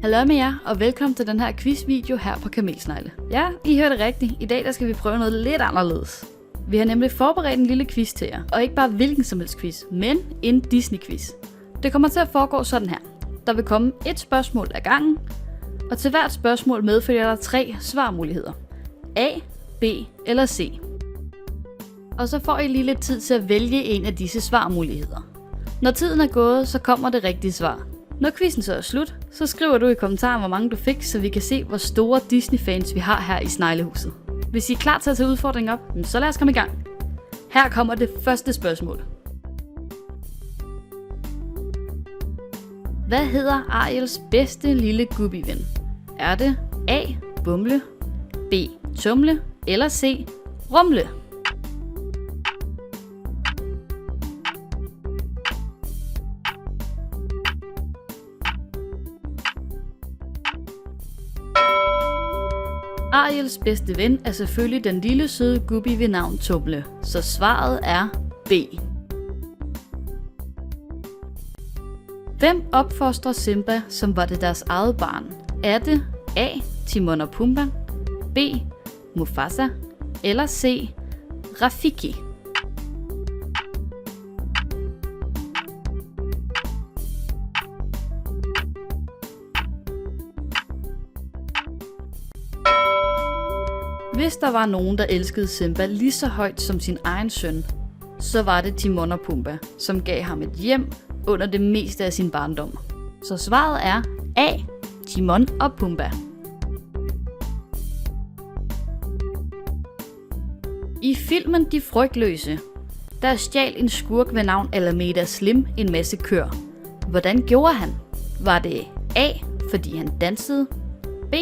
Hallo med jer, og velkommen til den her quizvideo her på Kamelsnegle. Ja, I hørte rigtigt. I dag der skal vi prøve noget lidt anderledes. Vi har nemlig forberedt en lille quiz til jer, og ikke bare hvilken som helst quiz, men en Disney-quiz. Det kommer til at foregå sådan her. Der vil komme et spørgsmål ad gangen, og til hvert spørgsmål medfølger der 3 svarmuligheder. A, B eller C. Og så får I lige lidt tid til at vælge en af disse svarmuligheder. Når tiden er gået, så kommer det rigtige svar. Når quizzen så er slut, så skriver du i kommentaren, hvor mange du fik, så vi kan se, hvor store Disney-fans vi har her i Sneglehuset. Hvis I er klar til at tage udfordringen op, så lad os komme i gang. Her kommer det første spørgsmål. Hvad hedder Ariels bedste lille Gubbi-ven? Er det A. Bumle, B. Tumle eller C. Rumle? Ariels bedste ven er selvfølgelig den lille søde Gubbi ved navn Tumle, så svaret er B. Hvem opfostrer Simba, som var det deres eget barn? Er det A. Timon og Pumba, B. Mufasa eller C. Rafiki? Hvis der var nogen, der elskede Simba lige så højt som sin egen søn, så var det Timon og Pumba, som gav ham et hjem under det meste af sin barndom. Så svaret er A. Timon og Pumba. I filmen De Frygtløse, der stjal en skurk ved navn Alameda Slim en masse køer. Hvordan gjorde han? Var det A. fordi han dansede, B.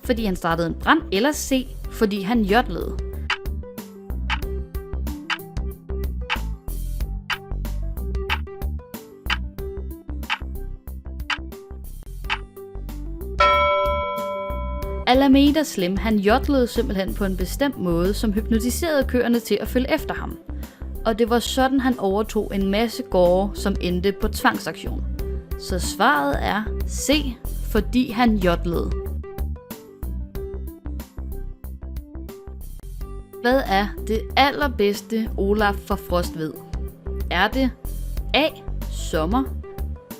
fordi han startede en brand, eller C. fordi han jodlede? Alameda Slim han jodlede simpelthen på en bestemt måde, som hypnotiserede køerne til at følge efter ham. Og det var sådan han overtog en masse gårde, som endte på tvangsaktion. Så svaret er C. fordi han jodlede. Hvad er det allerbedste Olaf fra Frost ved? Er det A. Sommer,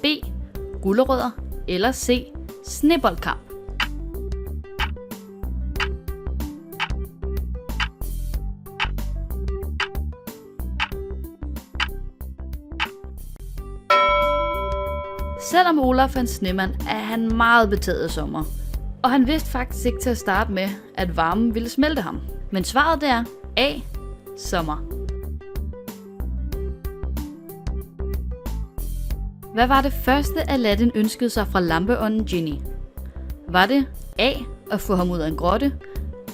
B. Gulerødder eller C. Sneboldkamp? Selvom Olaf er en snemand, er han meget betaget af sommer. Og han vidste faktisk ikke til at starte med, at varmen ville smelte ham. Men svaret det er A. Sommer. Hvad var det første Aladdin ønskede sig fra lampeånden Genie? Var det A. at få ham ud af en grotte,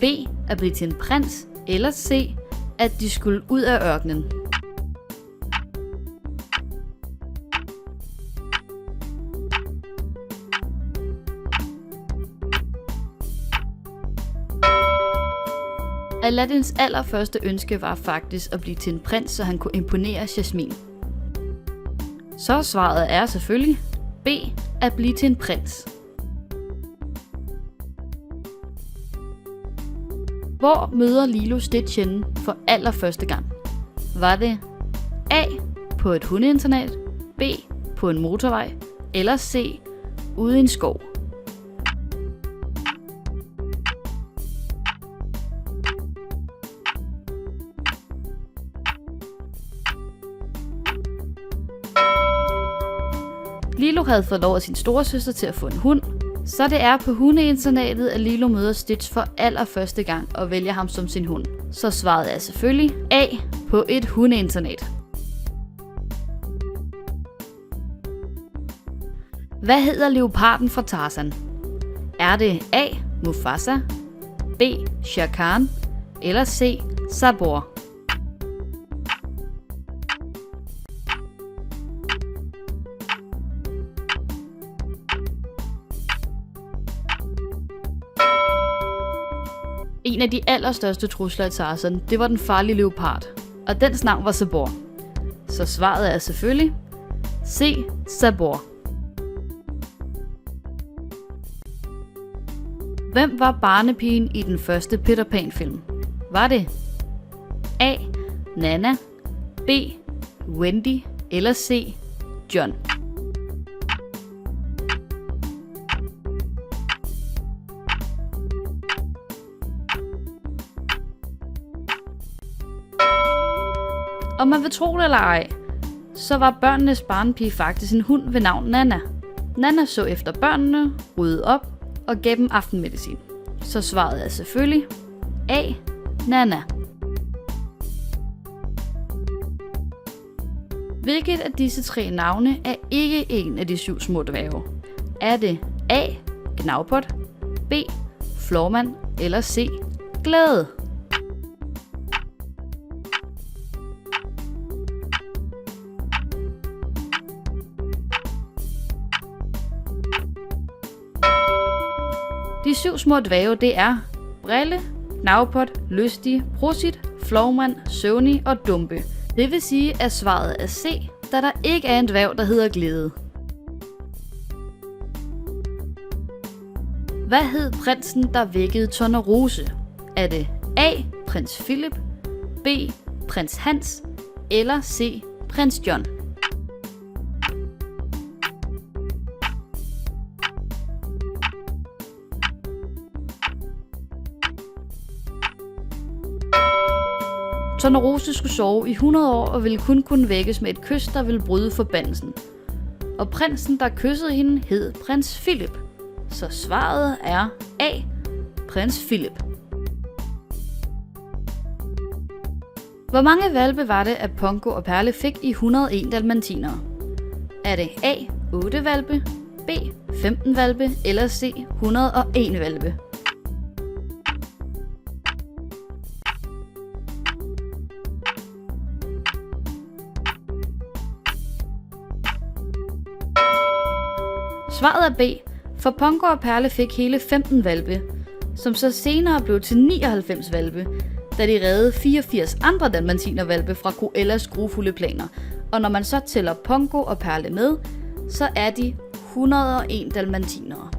B. at blive til en prins, eller C. at de skulle ud af ørkenen? Aladdins allerførste ønske var faktisk at blive til en prins, så han kunne imponere Jasmine. Så svaret er selvfølgelig B. at blive til en prins. Hvor møder Lilo Stitch henne for allerførste gang? Var det A. på et hundeinternat, B. på en motorvej eller C. ude i en skov? Lilo havde fået lov af sin storesøster til at få en hund, så det er på hundeinternat, at Lilo møder Stitch for allerførste gang og vælger ham som sin hund. Så svaret er selvfølgelig A. på et hundeinternat. Hvad hedder leoparden fra Tarzan? Er det A. Mufasa, B. Shere Khan eller C. Sabor? En af de allerstørste trusler i Tarzan, det var den farlige leopard, og dens navn var Sabor. Så svaret er selvfølgelig C. Sabor. Hvem var barnepigen i den første Peter Pan-film? Var det A. Nana, B. Wendy eller C. John? Om man vil tro det eller ej, så var børnenes barnepige faktisk en hund ved navn Nana. Nana så efter børnene, ryddede op og gav dem aftenmedicin. Så svaret er selvfølgelig A. Nana. Hvilket af disse 3 navne er ikke en af de 7 små dværge? Er det A. Gnavpot, B. Flormand eller C. Glæde? De 7 små dværge, det er Brille, Gnavpot, Lystig, Prosit, Flormand, Søvnig og Dumpe. Det vil sige, at svaret er C, da der ikke er en dværg, der hedder Glæde. Hvad hed prinsen, der vækkede Tornerose? Er det A. Prins Philip, B. Prins Hans eller C. Prins John? Tornerose skulle sove i 100 år og ville kun kunne vækkes med et kys, der ville bryde forbandelsen. Og prinsen, der kyssede hende, hed prins Philip. Så svaret er A. Prins Philip. Hvor mange hvalpe var det, at Pongo og Perle fik i 101 dalmatinere? Er det A. 8 hvalpe, B. 15 hvalpe eller C. 101 hvalpe? Svaret er B, for Pongo og Perle fik hele 15 hvalpe, som så senere blev til 99 hvalpe, da de reddede 84 andre dalmatinerhvalpe fra Cruellas grufulde planer. Og når man så tæller Pongo og Perle med, så er de 101 dalmatinere.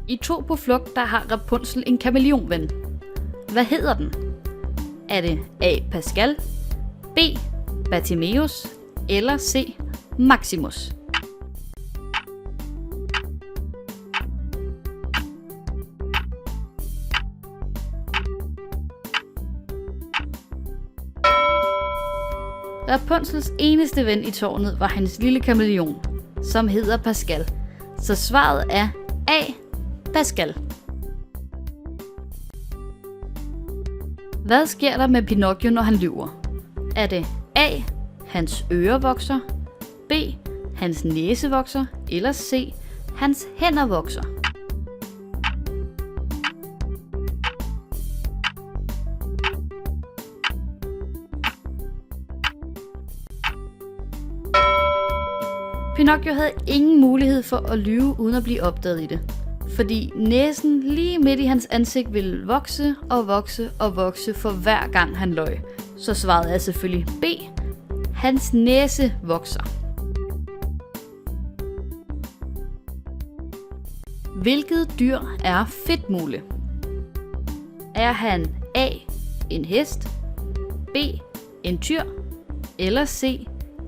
I To på flugt, der har Rapunzel en kameleonven. Hvad hedder den? Er det A. Pascal, B. Bartimeus eller C. Maximus? Rapunzels eneste ven i tårnet var hans lille kameleon, som hedder Pascal. Så svaret er A. Pascal. Hvad sker der med Pinocchio, når han lyver? Er det A. Hans ører vokser, B. Hans næse vokser eller C. Hans hænder vokser? Pinocchio havde ingen mulighed for at lyve uden at blive opdaget i det, fordi næsen lige midt i hans ansigt ville vokse og vokse og vokse for hver gang han løj. Så svaret er selvfølgelig B. Hans næse vokser. Hvilket dyr er Fedtmule? Er han A. en hest, B. en tyr eller C.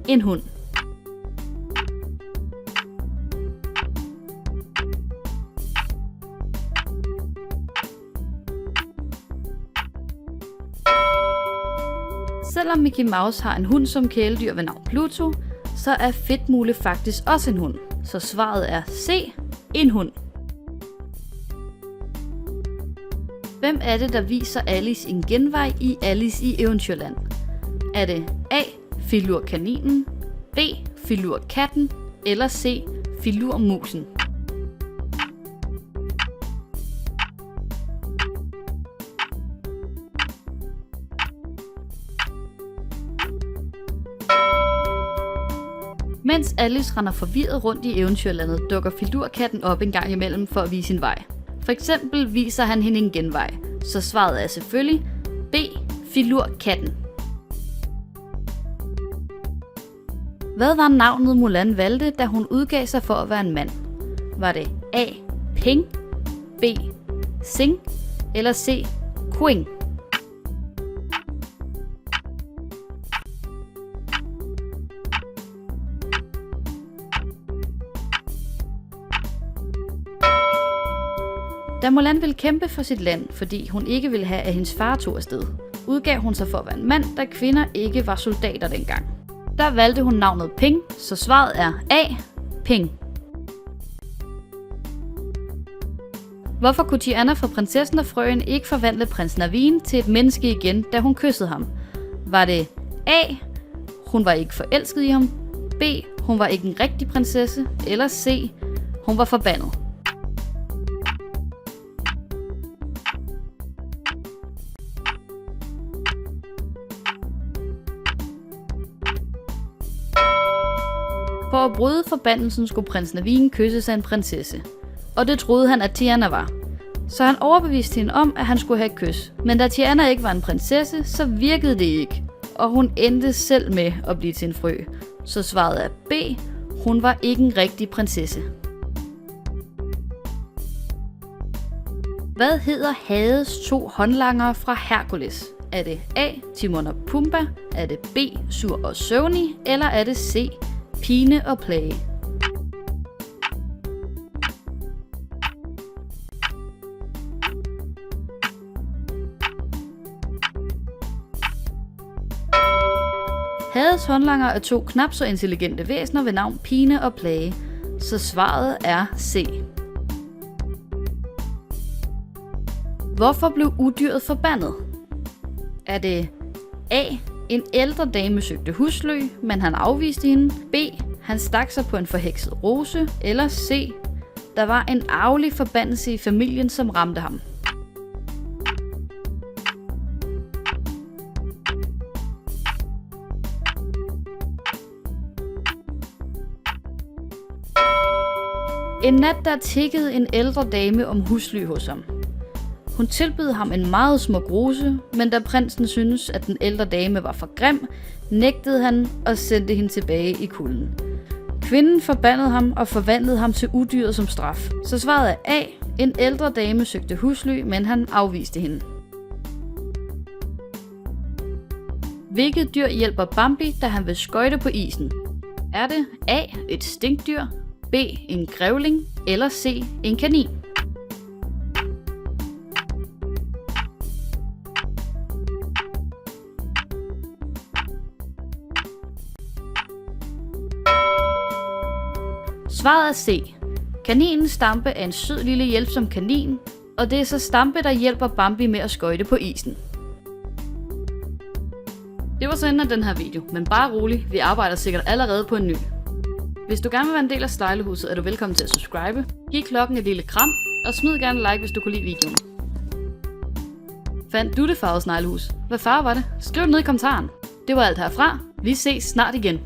en hund? Selvom Mickey Mouse har en hund som kæledyr ved navn Pluto, så er Fedtmule faktisk også en hund. Så svaret er C. En hund. Hvem er det, der viser Alice en genvej i Alice i Eventyrland? Er det A. Filur kaninen, B. Filur katten eller C. Filur musen? Mens Alice render forvirret rundt i Eventyrlandet, dukker Filurkatten op en gang imellem for at vise sin vej. For eksempel viser han hende en genvej, så svaret er selvfølgelig B. Filurkatten. Hvad var navnet Mulan valgte, da hun udgav sig for at være en mand? Var det A. Ping, B. Sing eller C. Queen? Da Mulan ville kæmpe for sit land, fordi hun ikke ville have, at hendes far tog afsted, udgav hun sig for at være en mand, da kvinder ikke var soldater dengang. Der valgte hun navnet Ping, så svaret er A. Ping. Hvorfor kunne Tiana fra Prinsessen og Frøen ikke forvandle prins Naveen til et menneske igen, da hun kyssede ham? Var det A. Hun var ikke forelsket i ham, B. Hun var ikke en rigtig prinsesse, eller C. Hun var forbandet? For at bryde forbandelsen skulle prins Naveen kysses af en prinsesse. Og det troede han, at Tiana var. Så han overbeviste hende om, at han skulle have et kys. Men da Tiana ikke var en prinsesse, så virkede det ikke. Og hun endte selv med at blive til en frø. Så svaret er B. Hun var ikke en rigtig prinsesse. Hvad hedder Hades 2 håndlangere fra Hercules? Er det A. Timon og Pumba? Er det B. Sur og Søvnig? Eller er det C. Pine og Plage? Hades håndlanger er 2 knap så intelligente væsener ved navn Pine og Plage, så svaret er C. Hvorfor blev udyret forbandet? Er det A. En ældre dame søgte husly, men han afviste hende. B. Han stak sig på en forhekset rose. Eller C. Der var en arvelig forbandelse i familien, som ramte ham. En nat der tiggede en ældre dame om husly hos ham. Hun tilbød ham en meget smuk rose, men da prinsen syntes, at den ældre dame var for grim, nægtede han og sendte hende tilbage i kulden. Kvinden forbandede ham og forvandlede ham til udyret som straf. Så svaret er A. En ældre dame søgte husly, men han afviste hende. Hvilket dyr hjælper Bambi, da han vil skøjte på isen? Er det A. Et stinkdyr, B. En grævling eller C. En kanin? Svaret er C. Kaninens Stampe er en sød lille hjælpsom kanin, og det er så Stampe, der hjælper Bambi med at skøjte på isen. Det var så enden af den her video, men bare rolig, vi arbejder sikkert allerede på en ny. Hvis du gerne vil være en del af Stejlehuset, er du velkommen til at subscribe, giv klokken et lille kram, og smid gerne like, hvis du kunne lide videoen. Fandt du det farvede sneglehus? Hvad farve var det? Skriv det ned i kommentaren. Det var alt herfra. Vi ses snart igen.